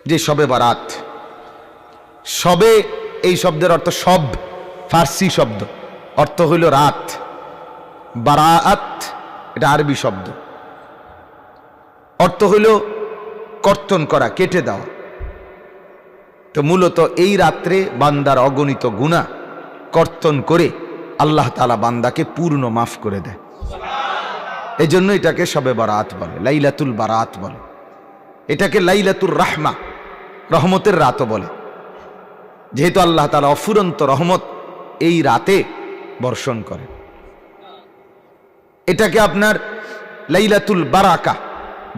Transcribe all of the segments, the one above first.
যে শবে বারাত। শবে এই শব্দের অর্থ সব, ফার্সি শব্দ, অর্থ হইল রাত। বারাত এটা আরবি শব্দ, অর্থ হইল কর্তন করা, কেটে দেওয়া। তো মূলত এই রাত্রে বান্দার অগণিত গুনাহ কর্তন করে আল্লাহ তাআলা বান্দাকে পূর্ণ মাফ করে দেয়। এই জন্য এটাকে শবে বারাত বলে, লাইলাতুল বারাত বলে। এটাকে লাইলাতুর রাহমা, রহমতের রাতও বলে, যেহেতু আল্লাহ তাআলা অফুরন্ত রহমত এই রাতে বর্ষণ করে। এটাকে আপনার লাইলাতুল বারাকা,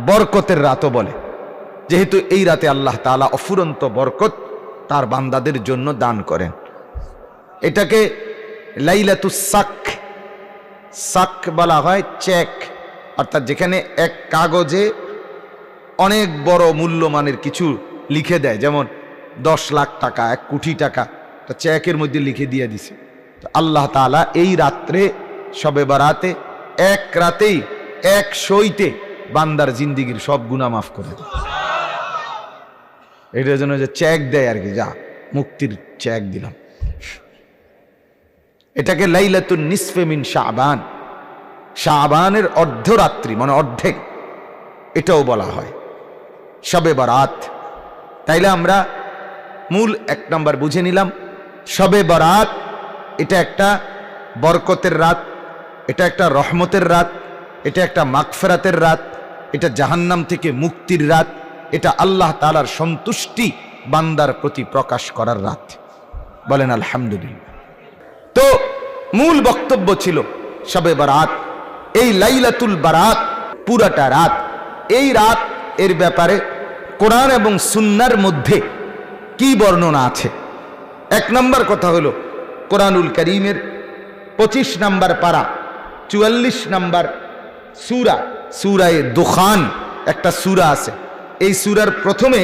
বরকতের রাতও বলে, যেহেতু এই রাতে আল্লাহ তাআলা অফুরন্ত বরকত তার বান্দাদের জন্য দান করেন। এটাকে লাইলাতুস সাক, সাক বলা হয় চেক, অর্থাৎ যেখানে এক কাগজে অনেক বড় মূল্যমানের কিছু লিখে দেয়, যেমন 10 লাখ টাকা, 1 কোটি টাকা, তা চেকের মধ্যে লিখে দিয়ে দিছে। তো আল্লাহ তাআলা এই রাত্রে শবে বারাতে এক রাতেই, এক শোইতে বান্দার জিন্দিগির সব গুনাহ মাফ করে দেয়। এটার জন্য যে চেক দেয় আর কি, যা মুক্তির চেক দিলাম। এটাকে লাইলাতুন নিসফে মিন শাবান, শাবানের অর্ধরাত্রি মানে অর্ধেক, এটাও বলা হয় শবে বারাত। তাইলে আমরা মূল 1 নাম্বার বুঝে নিলাম, শবে বারাত এটা একটা বরকতের রাত, এটা একটা রহমতের রাত, এটা একটা মাগফিরাতের রাত, এটা জাহান্নাম থেকে মুক্তির রাত, এটা আল্লাহ তাআলার সন্তুষ্টি বান্দার প্রতি প্রকাশ করার রাত। বলেন আলহামদুলিল্লাহ। তো মূল বক্তব্য ছিল শবে বারাত, এই লাইলাতুল বারাত পুরাটা রাত। এই রাত এর ব্যাপারে কোরআন এবং সুন্নাহর মধ্যে কি বর্ণনা আছে? 1 নম্বর কথা হলো কোরআনুল কারীমের 25 নম্বর পারা 44 নম্বর সূরা, সূরায়ে দুখান একটা সূরা আছে। এই সূরার প্রথমে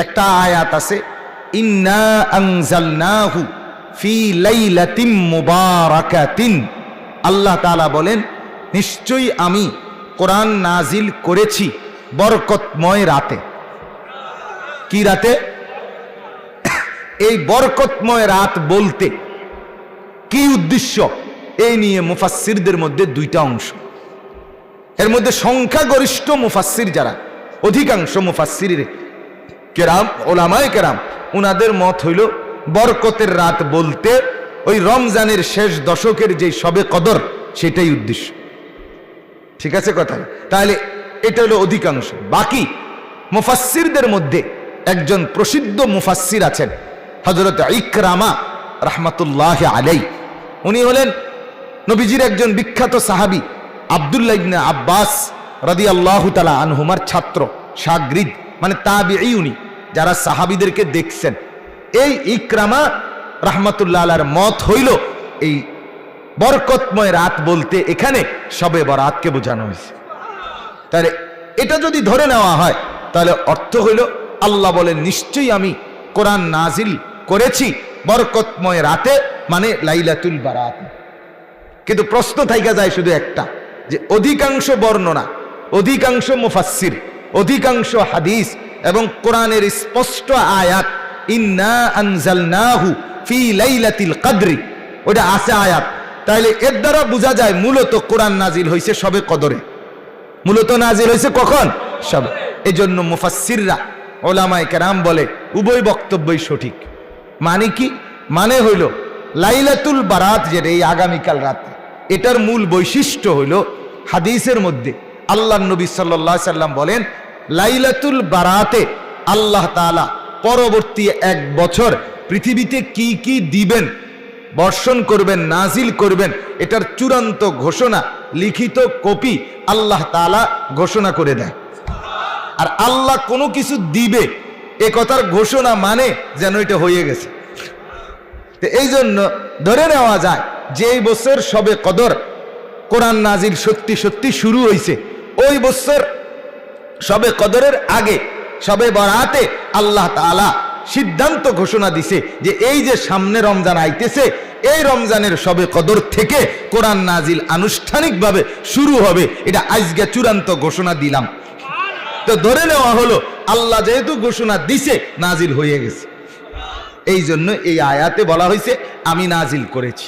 একটা আয়াত আছে, ইন্না আনজালনাহু ফি লাইলাতিন মুবারাকাতিন। আল্লাহ তাআলা বলেন, নিশ্চয়ই আমি কোরআন নাজিল করেছি বরকতময় রাতে। কি রাতে? এই বরকতময় রাত বলতে কি উদ্দেশ্য, এই নিয়ে মুফাসসিরদের মধ্যে 2টা অংশ। এর মধ্যে সংখ্যাগরিষ্ঠ মুফাসসির যারা, অধিকাংশ মুফাসসির কেরাম, ওলামায়ে কেরাম, উনাদের মত হইল বরকতের রাত বলতে ওই রমজানের শেষ দশকের যে শবে কদর, সেটাই উদ্দেশ্য। ঠিক আছে কথা? তাহলে এটা হলো অধিকাংশ। বাকি মুফাসসিরদের মধ্যে একজন প্রসিদ্ধ মুফাসসির আছেন, হযরত ইকরামা রাহমাতুল্লাহি আলাইহি। উনি হলেন নবীজির একজন বিখ্যাত সাহাবী আব্দুল্লাহ ইবনে আব্বাস রাদিয়াল্লাহু তাআলা আনহুমার ছাত্র, শাগরিদ, মানে তাবিঈ। উনি যারা সাহাবীদেরকে দেখছেন, এই ইকরামা রাহমাতুল্লাহ আলাইহির মত হইল এই বরকতময় রাত বলতে এখানে শবে বরাতকে বোঝানো হয়েছে। তাহলে এটা যদি ধরে নেওয়া হয়, তাহলে অর্থ হইল আল্লাহ বলেন, নিশ্চয়ই আমি কোরআন নাজিল করেছি বরকতময় রাতে, মানে লাইলাতুল বারাত। কিন্তু প্রশ্ন থাইকা যায় শুধু একটা, যে অধিকাংশ বর্ণনা, অধিকাংশ মুফাসসির, অধিকাংশ হাদিস এবং কোরআনের স্পষ্ট আয়াত, ইন্না আনজালনাহু ফি লাইলাতিল কদরি, ওটা আছে আয়াত। তাহলে এর দ্বারা বোঝা যায় মূলত কোরআন নাজিল হয়েছে শবে কদরে। মূলত নাজিল হয়েছে কখন? শবে। এজন্য মুফাসসিররা, ওলামায়ে কেরাম বলে উভয় বক্তব্যই সঠিক। মানে কি? মানে হইল লাইলাতুল বারাত যেটা এই আগামীকাল রাতে, এটার মূল বৈশিষ্ট্য হইল হাদিসের মধ্যে আল্লাহর নবী সাল্লাল্লাহু আলাইহি সাল্লাম বলেন, লাইলাতুল বারাতে আল্লাহ তাআলা পরবর্তী 1 বছর পৃথিবীতে কি কি দিবেন, বর্ষণ করবেন, নাজিল করবেন, এটার চূড়ান্ত ঘোষণা, লিখিত কপি আল্লাহ তাআলা ঘোষণা করে দেয়। আর আল্লাহ কোনো কিছু দিবে এ কথার ঘোষণা মানে যেন এটা হয়ে গেছে। তো এই জন্য ধরে নেওয়া যায় যে এই বছর শবে কদর কোরআন নাজিল সত্যি সত্যি শুরু হয়েছে, ওই বছর শবে কদরের আগে শবে বরাতে আল্লাহ তাআলা সিদ্ধান্ত ঘোষণা দিছে যে এই যে সামনে রমজান আইতেছে, এই রমজানের শবে কদর থেকে কোরআন নাজিল আনুষ্ঠানিকভাবে শুরু হবে। এটা আজকে চূড়ান্ত ঘোষণা দিলাম। তো ধরে নেওয়া হলো আল্লাহ যেহেতু ঘোষণা দিছে নাজিল হয়ে গেছে, এই জন্য এই আয়াতে বলা হয়েছে আমি নাজিল করেছি।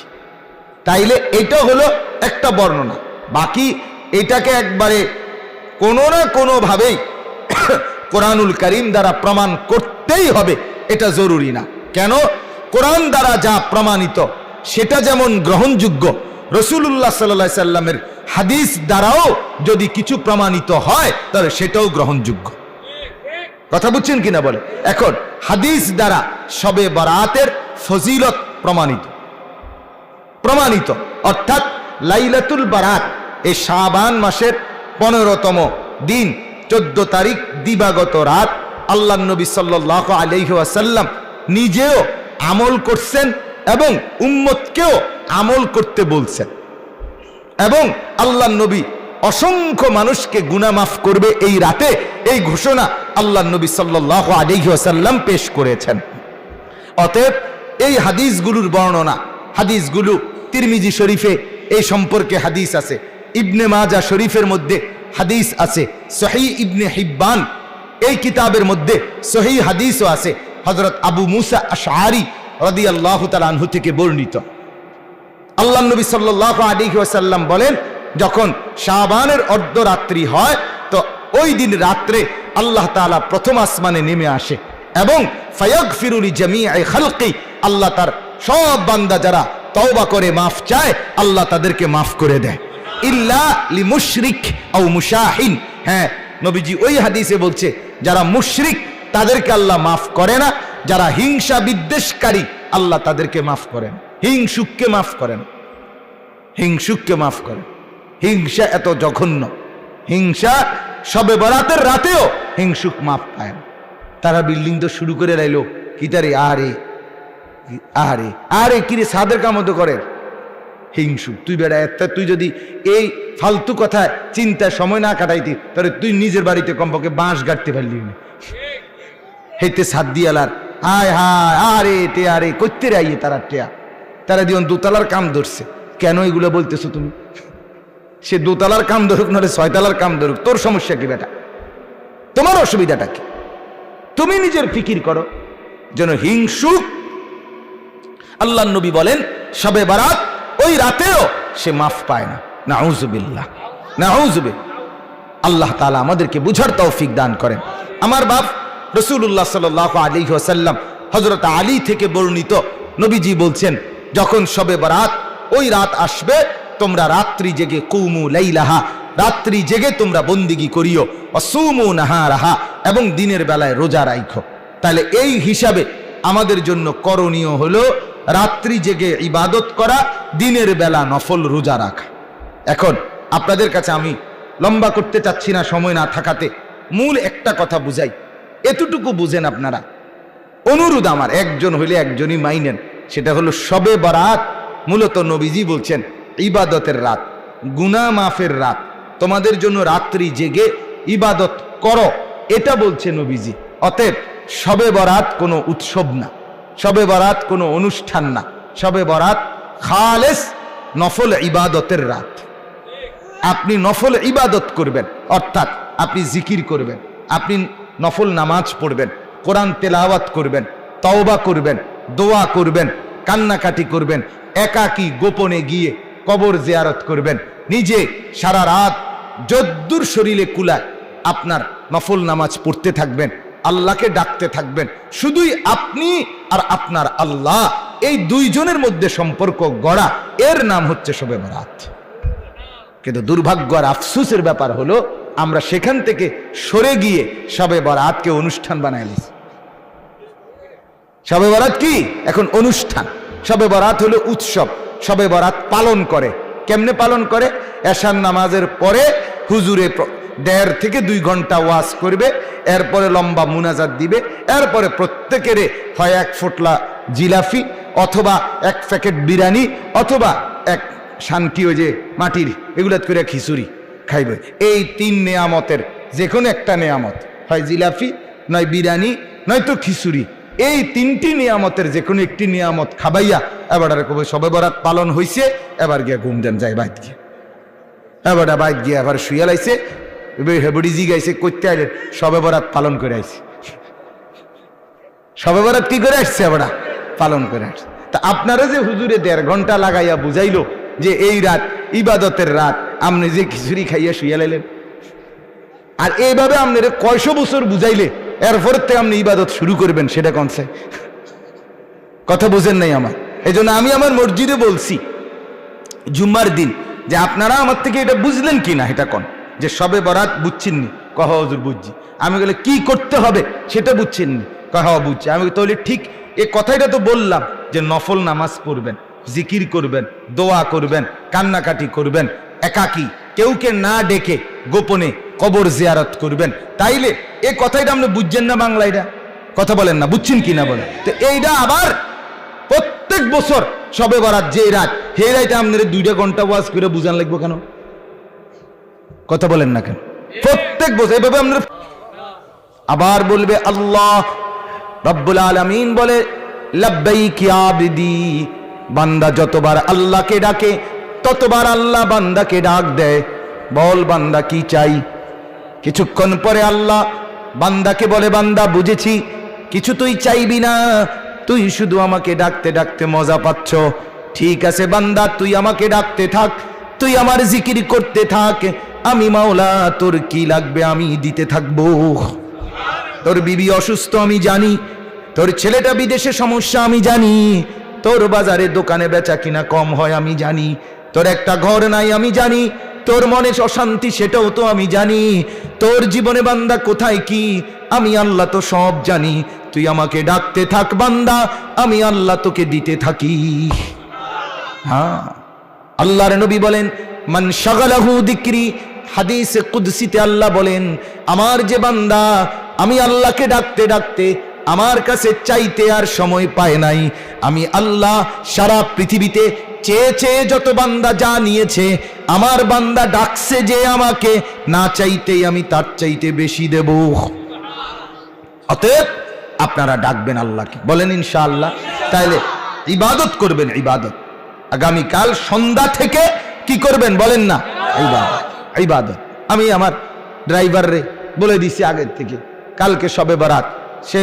তাইলে এটা হলো একটা বর্ণনা। বাকি এটাকে একবারে কোনো না কোনো ভাবেই কোরআনুল কারীম দ্বারা প্রমাণ করতেই হবে এটা জরুরি না। কেন? কোরআন দ্বারা যা প্রমাণিত সেটা যেমন গ্রহণযোগ্য, রাসূলুল্লাহ সাল্লাল্লাহু আলাইহি সাল্লামের হাদিস দ্বারাও যদি কিছু প্রমাণিত হয় তাহলে সেটাও গ্রহণযোগ্য। কথা বুঝছেন কিনা বলে? এখন হাদিস দ্বারা শবে বরাতের ফজিলত প্রমাণিত অর্থাৎ লাইলাতুল বারাত এই শাবান মাসের 15তম দিন 14 তারিখ দিবাগত রাত আল্লাহর নবী সাল্লাল্লাহু আলাইহি ওয়াসাল্লাম নিজেও আমল করছেন এবং উম্মতকেও আমল করতে বলছেন, এবং আল্লাহর নবী অসংখ্য মানুষকে গুনাহ মাফ করবে এই রাতে, এই ঘোষণা আল্লাহর নবী সাল্লাল্লাহু আলাইহি ওয়াসাল্লাম পেশ করেছেন। অতএব এই হাদিসগুলোর বর্ণনা, হাদিসগুলো তিরমিজি শরীফে এই সম্পর্কে হাদিস আছে, ইবনে মাজাহ শরীফের মধ্যে হাদিস আছে, সহিহ ইবনে হিব্বান এই কিতাবের মধ্যে সহিহ হাদিসও আছে। হযরত আবু মুসা আশআরী রাদিয়াল্লাহু তাআলা আনহু থেকে বর্ণিত, আল্লাহর নবী সাল্লাল্লাহু আলাইহি ওয়াসাল্লাম বলেন, যখন শাবানের অর্ধরাত্রি হয় তো ওই দিন রাত্রে আল্লাহ তাআলা প্রথম আসমানে নেমে আসে এবং ফায়াগফিরু লিজামিই খালকি, আল্লাহ তার সব বান্দা যারা তওবা করে মাফ চায় আল্লাহ তাদেরকে মাফ করে দেয়, ইল্লা লিমুশরিক আও মুশাহিন। হ্যাঁ, নবীজি ওই হাদিসে বলছে যারা মুশরিক তাদেরকে আল্লাহ মাফ করে না, যারা হিংসা বিদ্বেষকারী আল্লাহ তাদেরকে মাফ করেন, হিংসুককে মাফ করেন, হিংসুককে মাফ করেন। হিংসা এত জঘন্য, হিংসা শবে বরাতের রাতেও হিংসুক মাফ পায় না। তারা বিল্ডিং তো শুরু করে লাইলো কি তারে, আরে আরে আরে কিরে সাদের কামতো করে হিংসুক। তুই বেড়া একটা, তুই যদি এই ফালতু কথায় চিন্তায় সময় না কাটাইতি তাহলে তুই নিজের বাড়িতে কমপক্ষে বাঁশ গাড়তে পারলি না। হেতে সাদ দিয়ালার হায় হায় আরে টে আরে করতে রাইয়ে তারা টেয়া, তারা দিন দোতলার কাম ধরছে। কেন এগুলো বলতেছো তুমি? সে দোতলার কাম ধরুক নাহলে 6 তলার কাম ধরুক, তোর সমস্যা কি বেটা? তোমার অসুবিধাটা কি? তুমি নিজের ফিকির করো। যেন হিংসুক আল্লাহর নবী বলেন শবে বারাত ওই রাতেও সে মাফ পায় না। নাউজুবিল্লাহ, নাউজুবিল্লাহ। আল্লাহ তাআলা আমাদেরকে বুঝার তৌফিক দান করেন। আমার বাপ রাসূলুল্লাহ সাল্লাল্লাহু আলাইহি ওয়াসাল্লাম হযরত আলী থেকে বর্ণিত, নবীজি বলছেন যখন শবে বারাত ওই রাত আসবে তোমরা রাত্রি জেগে কুমু লাইলাহা, রাত্রি জেগে তোমরা বন্দিগি করিও, ওয়াসুমু নাহারাহা, এবং দিনের বেলায় রোজা রাখো। তাহলে এই হিসাবে আমাদের জন্য করণীয় হলো রাত্রি জেগে ইবাদত করা, দিনের বেলা নফল রোজা রাখা। এখন আপনাদের কাছে আমি লম্বা করতে চাচ্ছি না সময় না থাকাতে, মূল একটা কথা বুঝাই, এতটুকু বুঝেন আপনারা। অনুরোধ আমার, একজন হইলে একজনই মাইনেন, সেটা হলো শবে বরাত মূলত নবীজি বলছেন ইবাদতের রাত, গুনাহ মাফের রাত। তোমাদের জন্য রাত্রি জেগে ইবাদত করো, এটা বলছে নবীজি। অতএব শবে বরাত কোনো উৎসব না, শবে বরাত কোনো অনুষ্ঠান না, শবে বরাত খালেস নফল ইবাদতের রাত। আপনি নফল ইবাদত করবেন, অর্থাৎ আপনি জিকির করবেন, আপনি নফল নামাজ পড়বেন, কোরআন তেলাওয়াত করবেন, তওবা করবেন, দোয়া করবেন, কান্নাকাটি করবেন, একাকী গোপনে গিয়ে কবর জিয়ারত করবেন, নিজে সারা রাত যদ্দুর শরীরে কুলায় আপনার নফল নামাজ পড়তে থাকবেন, আল্লাহকে ডাকতে থাকবেন। শুধুই আপনি আর আপনার আল্লাহ, এই দুইজনের মধ্যে সম্পর্ক গড়া, এর নাম হচ্ছে শবে বরাত। কিন্তু দুর্ভাগ্য আর আফসোসের ব্যাপার হলো আমরা সেখান থেকে সরে গিয়ে শবে বরাতকে অনুষ্ঠান বানাই নিয়েছি। শবে বরাত কি এখন অনুষ্ঠান? শবে বরাত হলো উৎসব। শবে বরাত পালন করে কেমনে পালন করে? এশার নামাজের পরে হুজুরে 1.5 থেকে 2 ঘন্টা ওয়াজ করবে, এরপরে লম্বা মুনাজাত দিবে, এরপরে প্রত্যেকের হয় 1 ফোঁটলা জিলাফি অথবা 1 প্যাকেট বিরিয়ানি অথবা 1 শান্তি ওই যে মাটির এগুলা করে খিচুড়ি খাইবে। এই 3 নেয়ামতের যে কোনো একটা নেয়ামত, হয় জিলাফি নয় বিরিয়ানি নয়তো খিচুড়ি, এই 3টি নিয়ামতের যে কোনো একটি নিয়ামত খাবাইয়া এবার কবে শবে বরাত পালন হইছে, এবার গিয়া ঘুম দেন যায় বাইত গিয়ে, এবার বাইত গিয়ে আবার শুয়ে লাইছে, হেবড়ি জি গাইছে করতে আইলে শবে বরাত পালন করে আইছে। শবে বরাত কি করে আসছে? আমরা পালন করে আসছে। তা আপনারা যে হুজুরে 1.5 ঘন্টা লাগাইয়া বুঝাইলো যে এই রাত ইবাদতের রাত, আপনি যে খিচুড়ি খাইয়া শুইয়া লাইলেন, আর এইভাবে আপনারা কয়শো বছর বুঝাইলে এরপর থেকে আপনি ইবাদত শুরু করবেন, সেটা কনসে কথা বুঝেন নাই আমার। এই জন্য আমি আমার মসজিদে বলছি জুম্মার দিন যে আপনারা আমার থেকে এটা বুঝলেন কি না, এটা কোন যে সবে বরাত বুঝছেননি? কহ হুজুর বুঝছি। আমি বলে কি করতে হবে সেটা বুঝছেননি? কহ বুঝছি। আমি তাহলে ঠিক এই কথাটা তো বললাম যে নফল নামাজ পড়বেন, জিকির করবেন, দোয়া করবেন, কান্নাকাটি করবেন, একাকী কেউকে না ডেকে গোপনে কবর জিয়ারত করবেন। তাইলে এই কথাটা আপনি বুঝছেন না? বাংলাইটা কথা বলেন না, বুঝছেন কি না বলেন তো? এইটা আবার প্রত্যেক বছর সবে বরাত যে রাত, সেই রাইতে আপনার 2 ঘন্টা ওয়াজ করে বুঝান লাগবে কেন? কথা বলেন না কেন? প্রত্যেক বছর এভাবে আপনার আবার বলবে আল্লাহ রব্বুল আলামিন বলে লাব্বাইক ইয়া আবদি, বান্দা যতবার আল্লাহকে ডাকে ততবার আল্লাহ বান্দাকে ডাক দেয়। বল বান্দা কি চাই? কিছুক্ষণ পরে আল্লাহ বান্দাকে বলে বান্দা বুঝেছি, কিছু তুই চাইবি না, তুই শুধু আমাকে ডাকতে ডাকতে মজা পাচ্ছ। ঠিক আছে বান্দা, তুই আমাকে ডাকতে থাক, তুই আমার জিকির করতে থাক, আমি মাওলা তোর কি লাগবে আমি দিতে থাকবো। তোর বিবি অসুস্থ আমি জানি, তোর ছেলেটা বিদেশে সমস্যা আমি জানি, তোর বাজারে দোকানে বেচা কিনা কম হয় আমি জানি, তোর একটা ঘর নাই আমি জানি, তোর মনে অশান্তি সেটাও তো আমি জানি, তোর জীবনে বান্দা কোথায় কি আমি আল্লাহ তো সব জানি। তুই আমাকে ডাকতে থাক বান্দা, আমি আল্লাহ তোকে দিতে থাকি। হ্যাঁ, আল্লাহর নবী বলেন মান শাগালাহু যিকরি, হাদিসে কুদসিতে আল্লাহ বলেন আমার যে বান্দা আমি আল্লাহকে ডাকতে ডাকতে আমার কাছে চাইতে আর সময় পায় নাই, আমি আল্লাহ সারা পৃথিবীতে চেয়ে চেয়ে যত বান্দা যা নিয়েছে, আমার বান্দা ডাকছে যে আমাকে, না চাইতেই আমি তার চাইতে বেশি দেব। অতএব আপনারা ডাকবেন আল্লাহকে, বলেন ইনশাআল্লাহ। তাইলে ইবাদত করবেন, ইবাদত আগামীকাল সন্ধ্যা থেকে কি করবেন বলেন না? ইবাদত, ইবাদত। আমি আমার ড্রাইভাররে বলে দিছি আগের থেকে, কালকে সবে বরাত, সে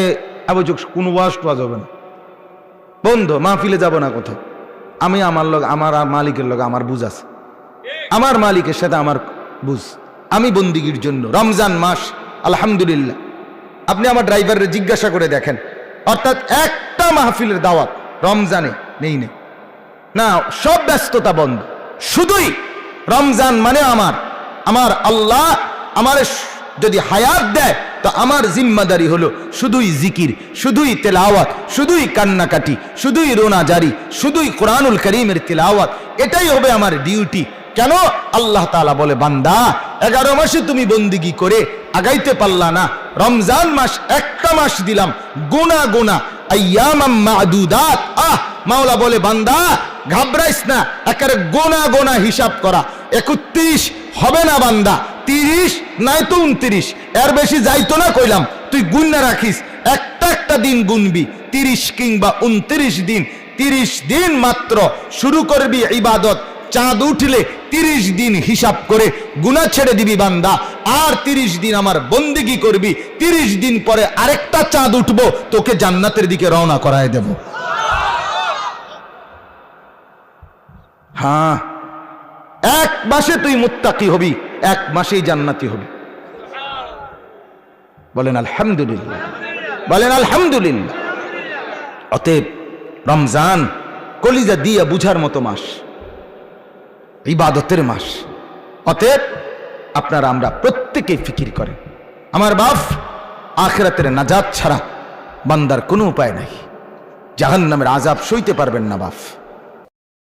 আবশ্যক কোনো ওয়াজ টোয়াজ হবে না, বন্ধ, মাহফিলে যাব না কোথাও। আমি আমার লোক, আমার মালিকের লোক আমার বুঝ আছে, আমার মালিকের সাথে আমার বুঝ। আমি বন্দিগির জন্য রমজান মাস আলহামদুলিল্লাহ, আপনি আমার ড্রাইভারের জিজ্ঞাসা করে দেখেন, অর্থাৎ একটা মাহফিলের দাওয়াত রমজানে নেই নেই না, সব ব্যস্ততা বন্ধ। শুধুই রমজান মানে আমার আল্লাহ আমার যদি হায়াত দেয় তো আমার জিম্মাদারি হলো শুধুই জিকির, শুধুই তেলাওয়াত, শুধুই কান্নাকাটি, শুধুই রোনাজারি, শুধুই কোরআনুল কারীমের তেলাওয়াত, এটাই হবে আমার ডিউটি। কেন? আল্লাহ তাআলা বলে বান্দা 11 মাসে তুমি বন্দিগি করে আগাইতে পারলা না, রমজান মাস একটা মাস দিলাম, গোনা গোনা আইয়ামাম মাদুদাত। মাওলা বলে বান্দা ঘাবড়াইস না, একেবারে গোনা গোনা হিসাব করা, 31 হবে না বান্দা, 30 নাই তো 29, এর বেশি যাইতো না কইলাম। তুই গুণনা রাখিস, একটা একটা দিন গুনবি, 30 কিংবা 29 দিন, 30 দিন মাত্র শুরু করবি ইবাদত। চাঁদ উঠলে 30 দিন হিসাব করে গুনাহ ছেড়ে দিবি বান্দা, আর 30 দিন আমার বন্দেগী করবি। 30 দিন পরে আরেকটা চাঁদ উঠবো, তোকে জান্নাতের দিকে রওনা করায় দেব। হ্যাঁ, 1 মাসে তুই মুত্তাকি হবি, 1 মাসেই জান্নাতি হবি। বলেন আলহামদুলিল্লাহ, বলেন আলহামদুলিল্লাহ। অতএব রমজান কলিজা দিয়া বুঝার মতো মাস, ইবাদতের মাস। অতএব আপনারা আমরা প্রত্যেকেই ফিকির করেন, আমার বাপ আখিরাতের নাজাত ছাড়া বান্দার কোনো উপায় নাই, জাহান্নামের আযাব সইতে পারবেন না বাপ।